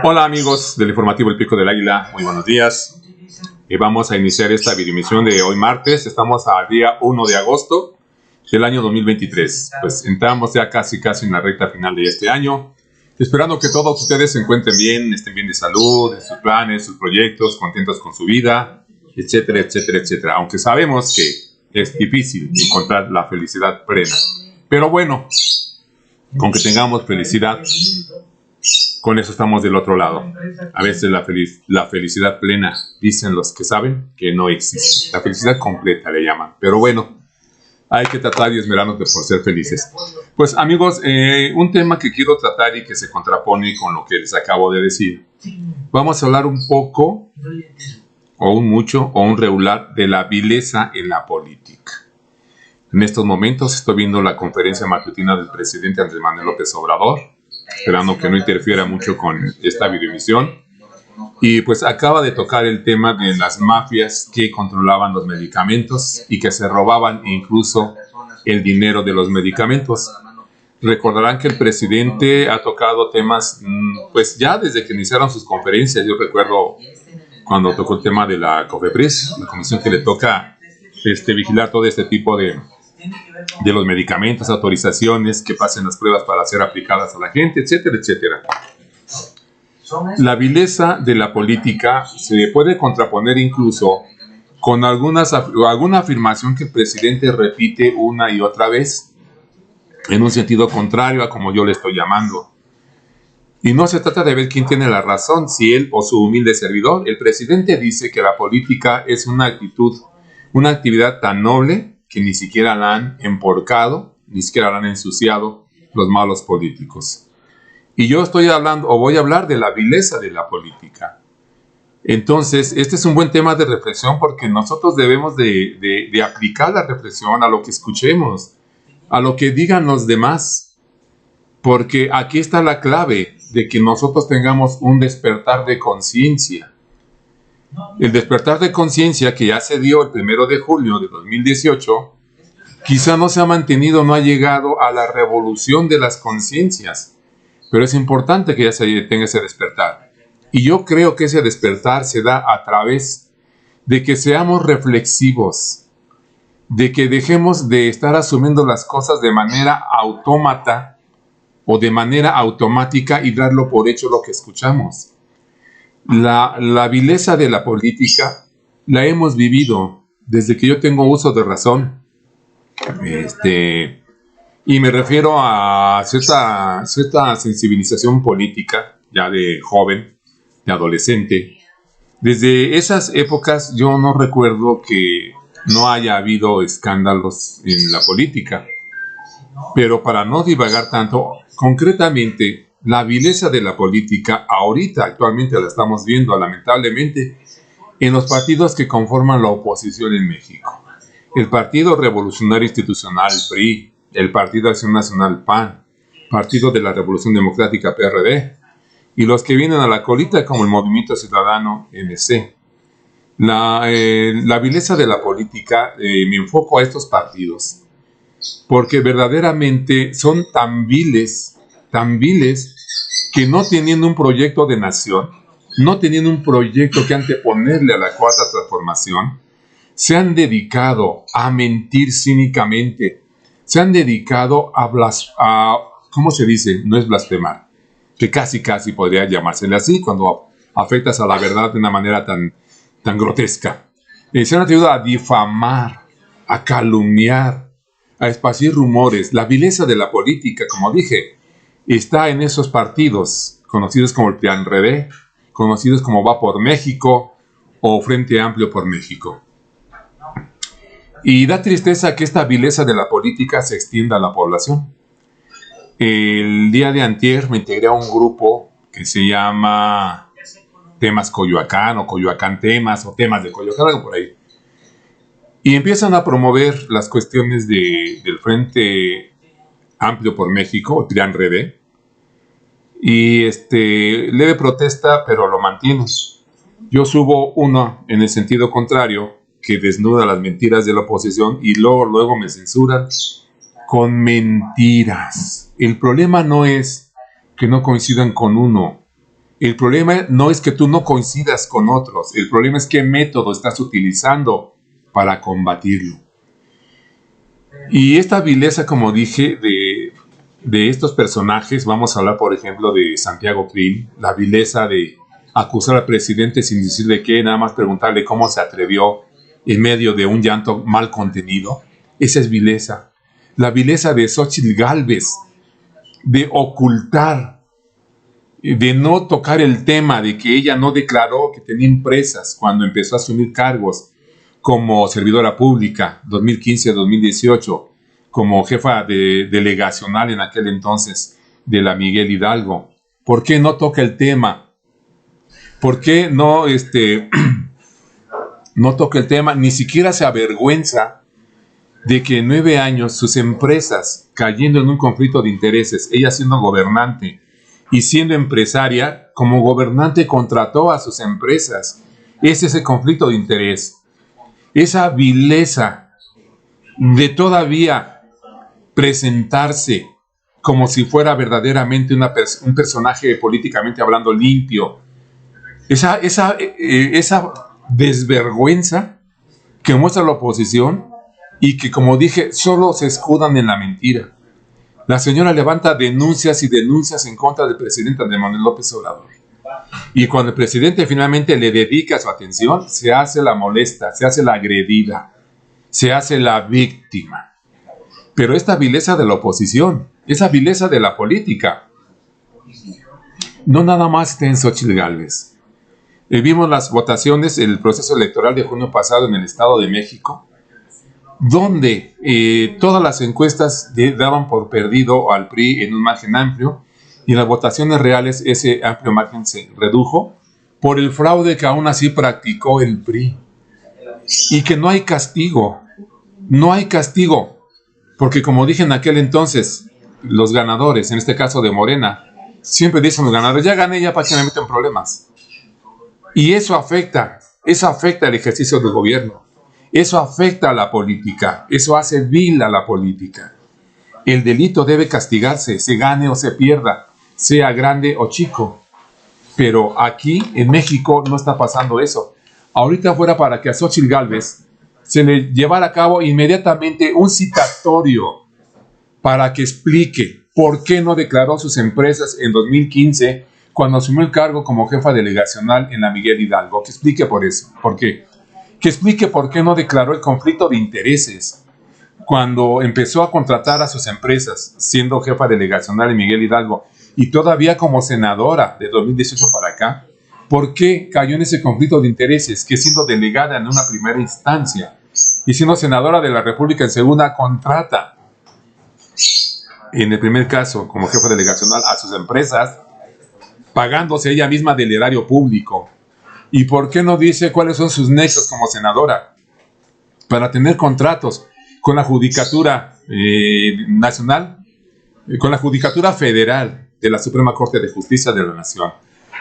Hola amigos del informativo El Pico del Águila, muy buenos días. Y vamos a iniciar esta videoemisión de hoy martes. Estamos al día 1 de agosto del año 2023. Pues entramos ya casi en la recta final de este año. Esperando que todos ustedes se encuentren bien, estén bien de salud, en sus planes, sus proyectos, contentos con su vida, etcétera, etcétera, etcétera. Aunque sabemos que es difícil encontrar la felicidad plena. Pero bueno, con que tengamos felicidad, con eso estamos del otro lado. A veces la felicidad plena, dicen los que saben, que no existe. La felicidad completa le llaman. Pero bueno, hay que tratar y esmerarnos por ser felices. Pues amigos, un tema que quiero tratar y que se contrapone con lo que les acabo de decir. Vamos a hablar un poco, o un mucho, o un regular de la vileza en la política. En estos momentos estoy viendo la conferencia matutina del presidente Andrés Manuel López Obrador, esperando que no interfiera mucho con esta videoemisión. Y pues acaba de tocar el tema de las mafias que controlaban los medicamentos y que se robaban incluso el dinero de los medicamentos. Recordarán que el presidente ha tocado temas, pues ya desde que iniciaron sus conferencias. Yo recuerdo cuando tocó el tema de la COFEPRIS, la comisión que le toca vigilar todo este tipo de los medicamentos, autorizaciones, que pasen las pruebas para ser aplicadas a la gente, etcétera, etcétera. La vileza de la política se puede contraponer incluso con alguna afirmación que el presidente repite una y otra vez en un sentido contrario a como yo le estoy llamando. Y no se trata de ver quién tiene la razón, si él o su humilde servidor. El presidente dice que la política es una actividad tan noble que ni siquiera la han emporcado, ni siquiera la han ensuciado los malos políticos. Y yo estoy hablando, o voy a hablar de la vileza de la política. Entonces, este es un buen tema de reflexión porque nosotros debemos de aplicar la reflexión a lo que escuchemos, a lo que digan los demás. Porque aquí está la clave de que nosotros tengamos un despertar de conciencia. El despertar de conciencia que ya se dio el 1 de julio de 2018, quizá no se ha mantenido, no ha llegado a la revolución de las conciencias, pero es importante que ya se tenga ese despertar. Y yo creo que ese despertar se da a través de que seamos reflexivos, de que dejemos de estar asumiendo las cosas de manera autómata o de manera automática y darlo por hecho lo que escuchamos. La vileza de la política la hemos vivido desde que yo tengo uso de razón. Y me refiero a cierta sensibilización política, ya de joven, de adolescente. Desde esas épocas yo no recuerdo que no haya habido escándalos en la política. Pero para no divagar tanto, concretamente, la vileza de la política actualmente la estamos viendo, lamentablemente, en los partidos que conforman la oposición en México. El Partido Revolucionario Institucional, PRI, el Partido Acción Nacional, PAN, Partido de la Revolución Democrática, PRD, y los que vienen a la colita como el Movimiento Ciudadano, MC. La vileza de la política, me enfoco a estos partidos, porque verdaderamente son tan viles, que no teniendo un proyecto de nación, no teniendo un proyecto que anteponerle a la cuarta transformación, se han dedicado a mentir cínicamente, se han dedicado a ¿cómo se dice? No es blasfemar, que casi podría llamársele así cuando afectas a la verdad de una manera tan grotesca. Se han atrevido a difamar, a calumniar, a esparcir rumores. La vileza de la política, como dije, está en esos partidos conocidos como el PRI-RD, conocidos como Va por México o Frente Amplio por México. Y da tristeza que esta vileza de la política se extienda a la población. El día de antier me integré a un grupo que se llama Temas Coyoacán o Coyoacán Temas o Temas de Coyoacán, algo por ahí. Y empiezan a promover las cuestiones del Frente Amplio por México, o PRI-RD, y leve protesta, pero lo mantienen. Yo subo uno en el sentido contrario, que desnuda las mentiras de la oposición, y luego me censuran con mentiras. El problema no es que no coincidan con uno. El problema no es que tú no coincidas con otros, el problema es qué método estás utilizando para combatirlo. Y esta vileza, como dije, de estos personajes, vamos a hablar, por ejemplo, de Santiago Krill, la vileza de acusar al presidente sin decirle qué, nada más preguntarle cómo se atrevió en medio de un llanto mal contenido. Esa es vileza. La vileza de Xóchitl Gálvez, de ocultar, de no tocar el tema de que ella no declaró que tenía empresas cuando empezó a asumir cargos como servidora pública, 2015-2018, como jefa delegacional en aquel entonces de la Miguel Hidalgo. ¿Por qué no toca el tema? ¿Por qué no, no toca el tema? Ni siquiera se avergüenza de que en 9 años sus empresas cayendo en un conflicto de intereses, ella siendo gobernante y siendo empresaria, como gobernante contrató a sus empresas. Es ese conflicto de interés. Esa vileza de todavía presentarse como si fuera verdaderamente un personaje políticamente hablando limpio. Esa desvergüenza que muestra la oposición y que, como dije, solo se escudan en la mentira. La señora levanta denuncias y denuncias en contra del presidente Andrés Manuel López Obrador. Y cuando el presidente finalmente le dedica su atención, se hace la molesta, se hace la agredida, se hace la víctima. Pero esta vileza de la oposición, esa vileza de la política, no nada más está en Xóchitl Gálvez. Vimos las votaciones, el proceso electoral de junio pasado en el Estado de México, donde todas las encuestas daban por perdido al PRI en un margen amplio, y en las votaciones reales ese amplio margen se redujo por el fraude que aún así practicó el PRI. Y que no hay castigo, porque como dije en aquel entonces, los ganadores, en este caso de Morena, siempre dicen los ganadores, ya gané, ya para que me meten problemas. Y eso afecta el ejercicio del gobierno, eso afecta a la política, eso hace vil a la política. El delito debe castigarse, se gane o se pierda, sea grande o chico. Pero aquí, en México, no está pasando eso. Ahorita fuera para que a Xóchitl Gálvez se le llevara a cabo inmediatamente un citatorio para que explique por qué no declaró sus empresas en 2015 cuando asumió el cargo como jefa delegacional en la Miguel Hidalgo. Que explique por eso. ¿Por qué? Que explique por qué no declaró el conflicto de intereses cuando empezó a contratar a sus empresas, siendo jefa delegacional en Miguel Hidalgo, y todavía como senadora de 2018 para acá. ¿Por qué cayó en ese conflicto de intereses? Que siendo delegada en una primera instancia y siendo senadora de la República en segunda, contrata, en el primer caso como jefa delegacional, a sus empresas, pagándose ella misma del erario público. ¿Y por qué no dice cuáles son sus nexos como senadora para tener contratos con la Judicatura Nacional, con la Judicatura Federal de la Suprema Corte de Justicia de la Nación?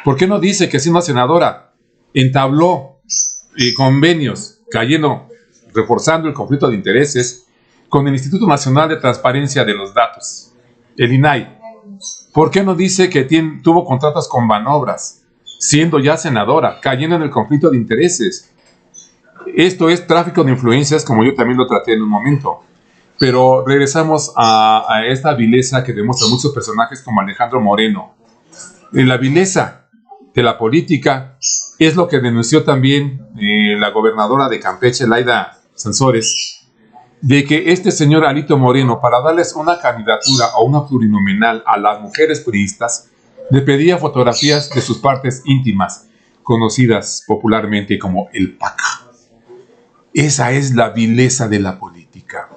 ¿Por qué no dice que siendo senadora entabló convenios reforzando el conflicto de intereses con el Instituto Nacional de Transparencia de los Datos, el INAI? ¿Por qué no dice que tuvo contratos con Banobras, siendo ya senadora, cayendo en el conflicto de intereses? Esto es tráfico de influencias, como yo también lo traté en un momento. Pero regresamos a esta vileza que demuestran muchos personajes como Alejandro Moreno. La vileza de la política es lo que denunció también la gobernadora de Campeche, Laida Sansores, de que este señor Alito Moreno, para darles una candidatura o una plurinominal a las mujeres priistas, le pedía fotografías de sus partes íntimas, conocidas popularmente como el PAC. Esa es la vileza de la política.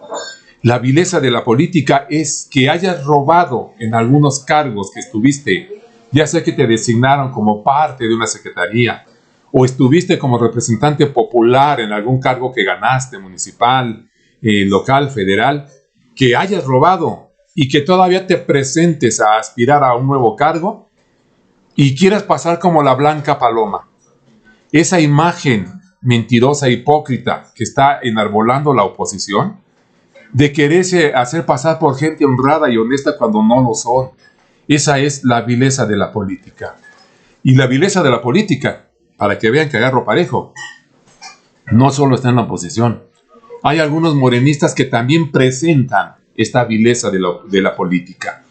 La vileza de la política es que hayas robado en algunos cargos que estuviste, ya sea que te designaron como parte de una secretaría o estuviste como representante popular en algún cargo que ganaste, municipal, local, federal, que hayas robado y que todavía te presentes a aspirar a un nuevo cargo y quieras pasar como la blanca paloma. Esa imagen mentirosa, hipócrita que está enarbolando la oposición, de quererse hacer pasar por gente honrada y honesta cuando no lo son. Esa es la vileza de la política. Y la vileza de la política, para que vean que agarro parejo, no solo está en la oposición. Hay algunos morenistas que también presentan esta vileza de la política.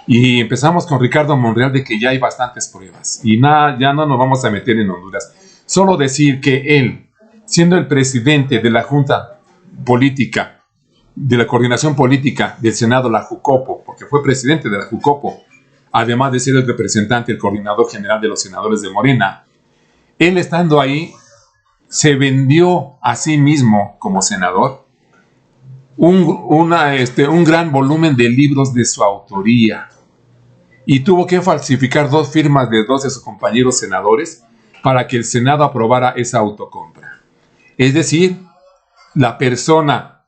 Y empezamos con Ricardo Monreal de que ya hay bastantes pruebas. Y nada, ya no nos vamos a meter en Honduras. Solo decir que él, siendo el presidente de la Junta Política, de la Coordinación Política del Senado, la Jucopo, porque fue presidente de la Jucopo, además de ser el representante, el coordinador general de los senadores de Morena, él estando ahí, se vendió a sí mismo como senador un gran volumen de libros de su autoría y tuvo que falsificar 2 firmas de 2 de sus compañeros senadores para que el Senado aprobara esa autocompra. Es decir, la persona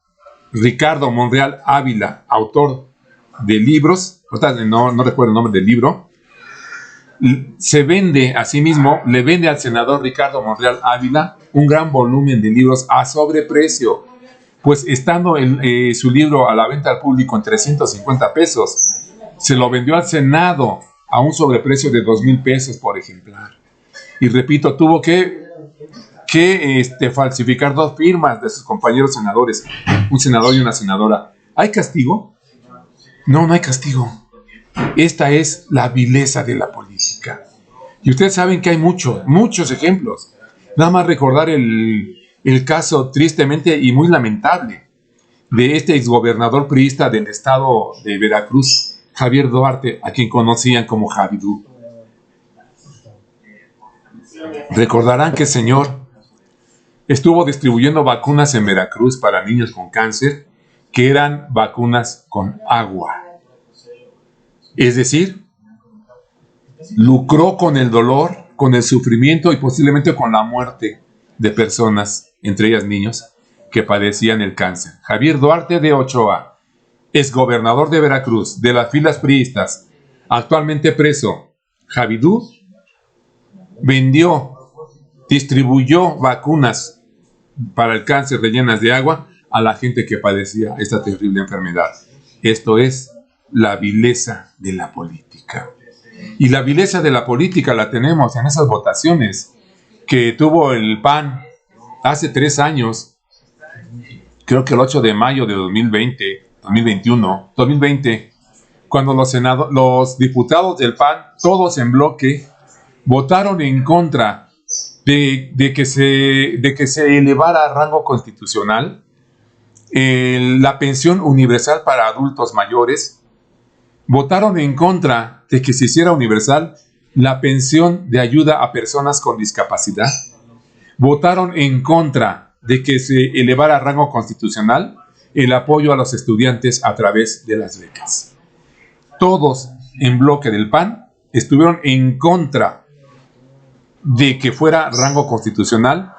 Ricardo Monreal Ávila, autor de libros, no recuerdo el nombre del libro, se vende a sí mismo, le vende al senador Ricardo Monreal Ávila un gran volumen de libros a sobreprecio, pues estando su libro a la venta al público en 350 pesos, se lo vendió al Senado a un sobreprecio de 2,000 pesos por ejemplar. Y repito, tuvo que falsificar 2 firmas de sus compañeros senadores, un senador y una senadora. ¿Hay castigo? No, no hay castigo. Esta es la vileza de la política. Y ustedes saben que hay muchos ejemplos. Nada más recordar el caso tristemente y muy lamentable de este exgobernador priista del estado de Veracruz, Javier Duarte, a quien conocían como Javidú. Recordarán que el señor estuvo distribuyendo vacunas en Veracruz para niños con cáncer, que eran vacunas con agua. Es decir, lucró con el dolor, con el sufrimiento y posiblemente con la muerte de personas, entre ellas niños, que padecían el cáncer. Javier Duarte de Ochoa, exgobernador de Veracruz, de las filas priistas, actualmente preso. Javidú distribuyó vacunas para el cáncer rellenas de agua a la gente que padecía esta terrible enfermedad. Esto es la vileza de la política. Y la vileza de la política la tenemos en esas votaciones que tuvo el PAN hace 3 años, creo que el 8 de mayo de 2020, cuando los diputados del PAN, todos en bloque, votaron en contra de que se elevara a rango constitucional la pensión universal para adultos mayores. Votaron en contra de que se hiciera universal la pensión de ayuda a personas con discapacidad. Votaron en contra de que se elevara a rango constitucional el apoyo a los estudiantes a través de las becas. Todos en bloque del PAN estuvieron en contra de que fuera rango constitucional,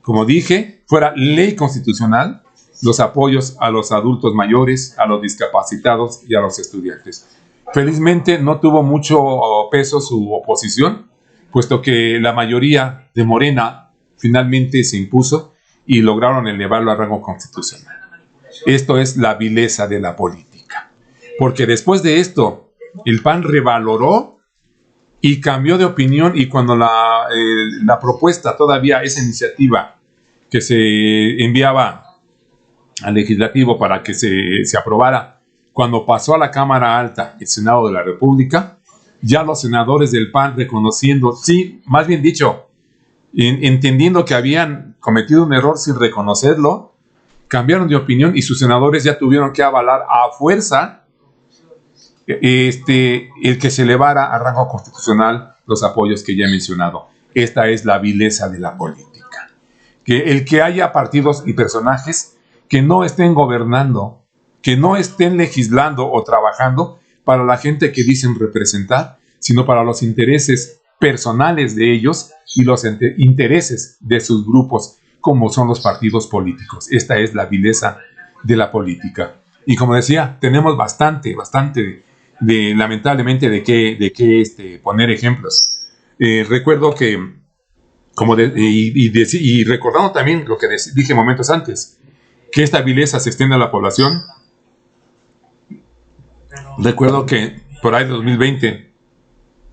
como dije, fuera ley constitucional, los apoyos a los adultos mayores, a los discapacitados y a los estudiantes. Felizmente no tuvo mucho peso su oposición, puesto que la mayoría de Morena finalmente se impuso y lograron elevarlo a rango constitucional. Esto es la vileza de la política, porque después de esto el PAN revaloró y cambió de opinión, y cuando la propuesta, todavía esa iniciativa que se enviaba al legislativo para que se aprobara, cuando pasó a la Cámara Alta, el Senado de la República, ya los senadores del PAN reconociendo, sí, más bien dicho, entendiendo que habían cometido un error sin reconocerlo, cambiaron de opinión y sus senadores ya tuvieron que avalar a fuerza el que se elevara a rango constitucional los apoyos que ya he mencionado. Esta es la vileza de la política. Que el que haya partidos y personajes que no estén gobernando, que no estén legislando o trabajando para la gente que dicen representar, sino para los intereses personales de ellos y los intereses de sus grupos, como son los partidos políticos. Esta es la vileza de la política. Y como decía, tenemos bastante lamentablemente de qué poner ejemplos. Recuerdo que, y recordando también lo que dije momentos antes, que esta vileza se extiende a la población. Recuerdo que por ahí de 2020,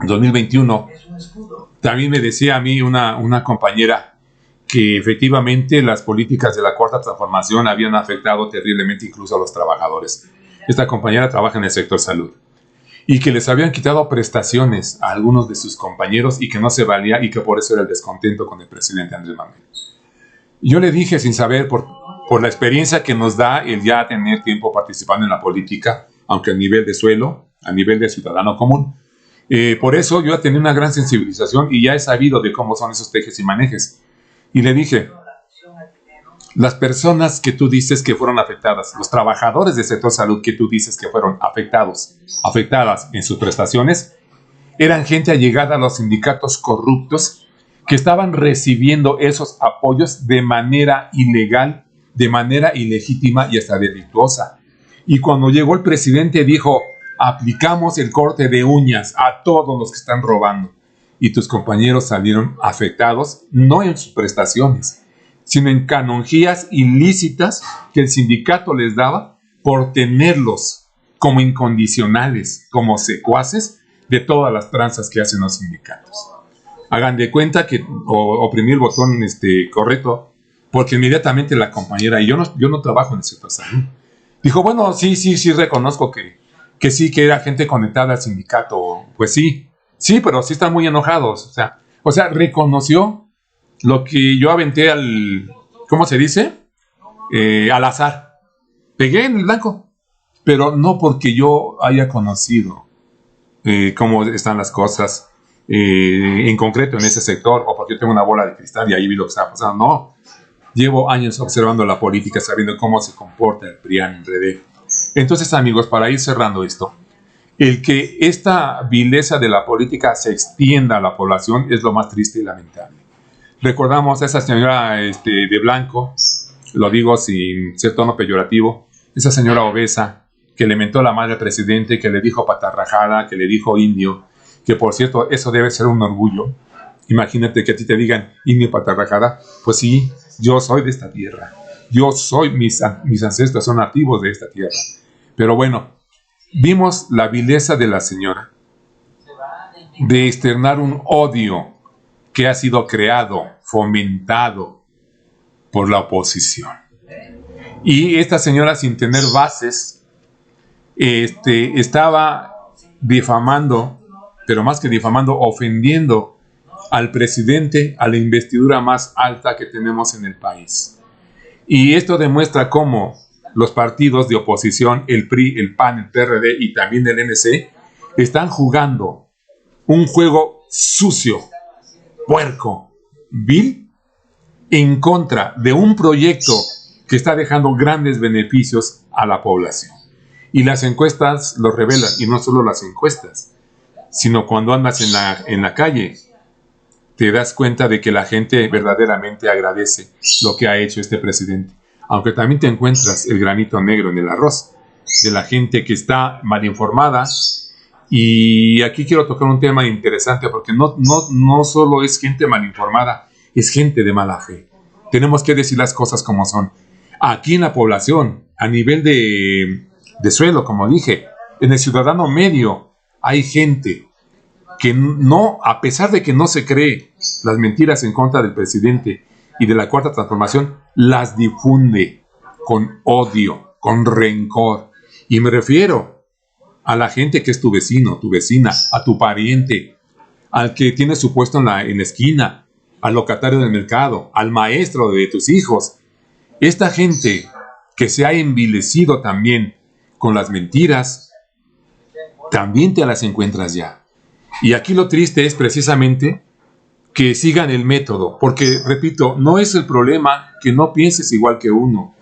2021, también me decía a mí una compañera que efectivamente las políticas de la Cuarta Transformación habían afectado terriblemente incluso a los trabajadores. Esta compañera trabaja en el sector salud y que les habían quitado prestaciones a algunos de sus compañeros y que no se valía y que por eso era el descontento con el presidente Andrés Manuel. Yo le dije, sin saber, por la experiencia que nos da el ya tener tiempo participando en la política, aunque a nivel de suelo, a nivel de ciudadano común, por eso yo he tenido una gran sensibilización y ya he sabido de cómo son esos tejes y manejes. Y le dije, las personas que tú dices que fueron afectadas, los trabajadores del sector salud que tú dices que fueron afectadas en sus prestaciones, eran gente allegada a los sindicatos corruptos que estaban recibiendo esos apoyos de manera ilegal, de manera ilegítima y hasta delictuosa. Y cuando llegó el presidente dijo, aplicamos el corte de uñas a todos los que están robando. Y tus compañeros salieron afectados, no en sus prestaciones, sino en canonjías ilícitas que el sindicato les daba por tenerlos como incondicionales, como secuaces de todas las tranzas que hacen los sindicatos. Hagan de cuenta que oprimí el botón correcto, porque inmediatamente la compañera, y yo no trabajo en el sector salud, dijo, bueno, sí reconozco que sí, que era gente conectada al sindicato. Pues sí, pero sí están muy enojados. O sea, reconoció lo que yo aventé ¿cómo se dice? Al azar. Pegué en el blanco. Pero no porque yo haya conocido cómo están las cosas en concreto en ese sector, o porque yo tengo una bola de cristal y ahí vi lo que estaba pasando. No. Llevo años observando la política, sabiendo cómo se comporta el PRIAN en RD. Entonces, amigos, para ir cerrando esto, el que esta vileza de la política se extienda a la población es lo más triste y lamentable. Recordamos a esa señora de blanco, lo digo sin ser tono peyorativo, esa señora obesa que le mentó la madre al presidente, que le dijo patarrajada, que le dijo indio, que por cierto, eso debe ser un orgullo. Imagínate que a ti te digan indio patarrajada. Pues sí, yo soy de esta tierra. Mis ancestros son nativos de esta tierra. Pero bueno, vimos la vileza de la señora de externar un odio que ha sido creado, fomentado por la oposición. Y esta señora, sin tener bases, estaba difamando, pero más que difamando, ofendiendo al presidente, a la investidura más alta que tenemos en el país. Y esto demuestra cómo los partidos de oposición, el PRI, el PAN, el PRD y también el MC, están jugando un juego sucio, puerco, vil, en contra de un proyecto que está dejando grandes beneficios a la población. Y las encuestas lo revelan, y no solo las encuestas, sino cuando andas en la calle, te das cuenta de que la gente verdaderamente agradece lo que ha hecho este presidente. Aunque también te encuentras el granito negro en el arroz de la gente que está mal informada. Y aquí quiero tocar un tema interesante, porque no solo es gente mal informada, es gente de mala fe. Tenemos que decir las cosas como son. Aquí en la población, a nivel de suelo, como dije, en el ciudadano medio, hay gente que no, a pesar de que no se cree las mentiras en contra del presidente y de la Cuarta Transformación, las difunde con odio, con rencor. Y me refiero a la gente que es tu vecino, tu vecina, a tu pariente, al que tiene su puesto en la esquina, al locatario del mercado, al maestro de tus hijos. Esta gente que se ha envilecido también con las mentiras, también te las encuentras ya. Y aquí lo triste es precisamente que sigan el método, porque, repito, no es el problema que no pienses igual que uno.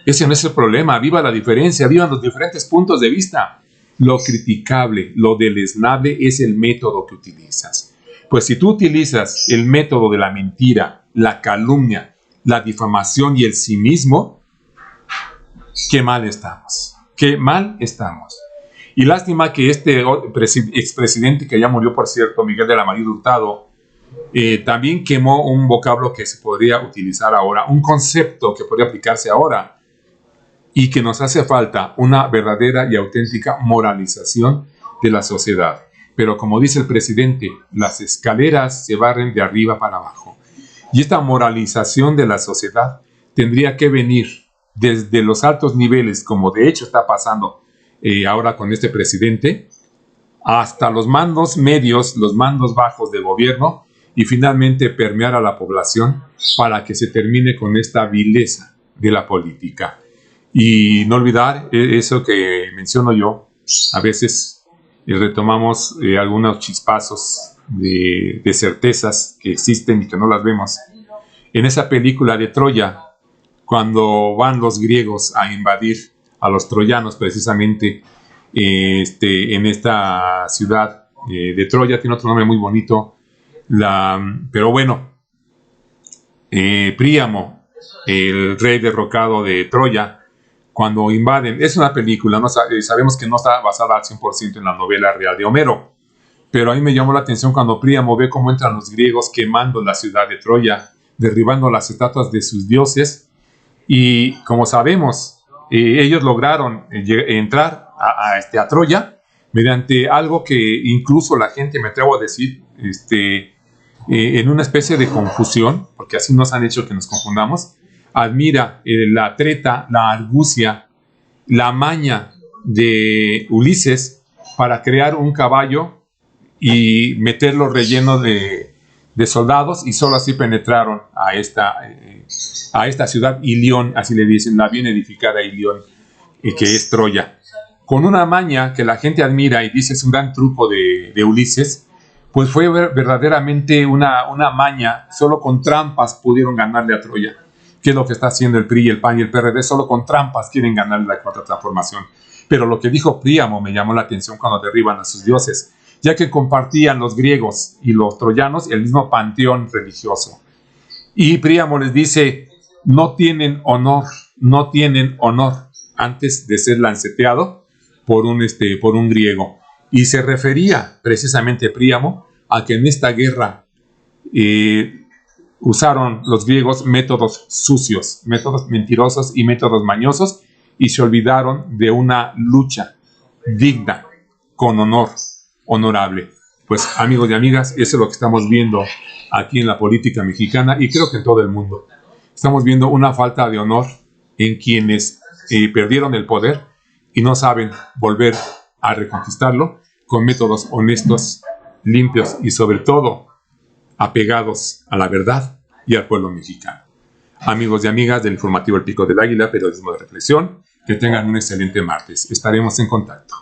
Ese no es el problema. Viva la diferencia, vivan los diferentes puntos de vista. Lo criticable, lo deleznable es el método que utilizas. Pues si tú utilizas el método de la mentira, la calumnia, la difamación y el cinismo, qué mal estamos. Qué mal estamos. Y lástima que este expresidente, que ya murió, por cierto, Miguel de la Madrid Hurtado, también quemó un vocablo que se podría utilizar ahora, un concepto que podría aplicarse ahora, y que nos hace falta una verdadera y auténtica moralización de la sociedad. Pero como dice el presidente, las escaleras se barren de arriba para abajo. Y esta moralización de la sociedad tendría que venir desde los altos niveles, como de hecho está pasando ahora con este presidente, hasta los mandos medios, los mandos bajos del gobierno, y finalmente permear a la población para que se termine con esta vileza de la política. Y no olvidar eso que menciono yo, a veces retomamos algunos chispazos de certezas que existen y que no las vemos. En esa película de Troya, cuando van los griegos a invadir a los troyanos precisamente en esta ciudad de Troya, tiene otro nombre muy bonito, pero bueno, Príamo, el rey derrocado de Troya, cuando invaden, es una película, ¿no? Sabemos que no está basada al 100% en la novela real de Homero, pero a mí me llamó la atención cuando Príamo ve cómo entran los griegos quemando la ciudad de Troya, derribando las estatuas de sus dioses, y como sabemos, ellos lograron entrar a Troya mediante algo que incluso la gente, me atrevo a decir, en una especie de confusión, porque así nos han hecho que nos confundamos, admira la treta, la argucia, la maña de Ulises para crear un caballo y meterlo relleno de soldados, y solo así penetraron a esta ciudad Ilión, así le dicen, la bien edificada Ilión, que es Troya. Con una maña que la gente admira y dice es un gran truco de Ulises, pues fue verdaderamente una maña, solo con trampas pudieron ganarle a Troya. ¿Qué es lo que está haciendo el PRI, el PAN y el PRD? Solo con trampas quieren ganarle la cuarta transformación. Pero lo que dijo Príamo me llamó la atención cuando derriban a sus dioses, ya que compartían los griegos y los troyanos el mismo panteón religioso. Y Príamo les dice, no tienen honor antes de ser lanceteado por un griego. Y se refería precisamente Príamo a que en esta guerra usaron los griegos métodos sucios, métodos mentirosos y métodos mañosos, y se olvidaron de una lucha digna, con honor, honorable. Pues amigos y amigas, eso es lo que estamos viendo aquí en la política mexicana y creo que en todo el mundo. Estamos viendo una falta de honor en quienes perdieron el poder y no saben volver a reconquistarlo con métodos honestos, limpios y sobre todo apegados a la verdad y al pueblo mexicano. Amigos y amigas del informativo El Pico del Águila, periodismo de reflexión, que tengan un excelente martes. Estaremos en contacto.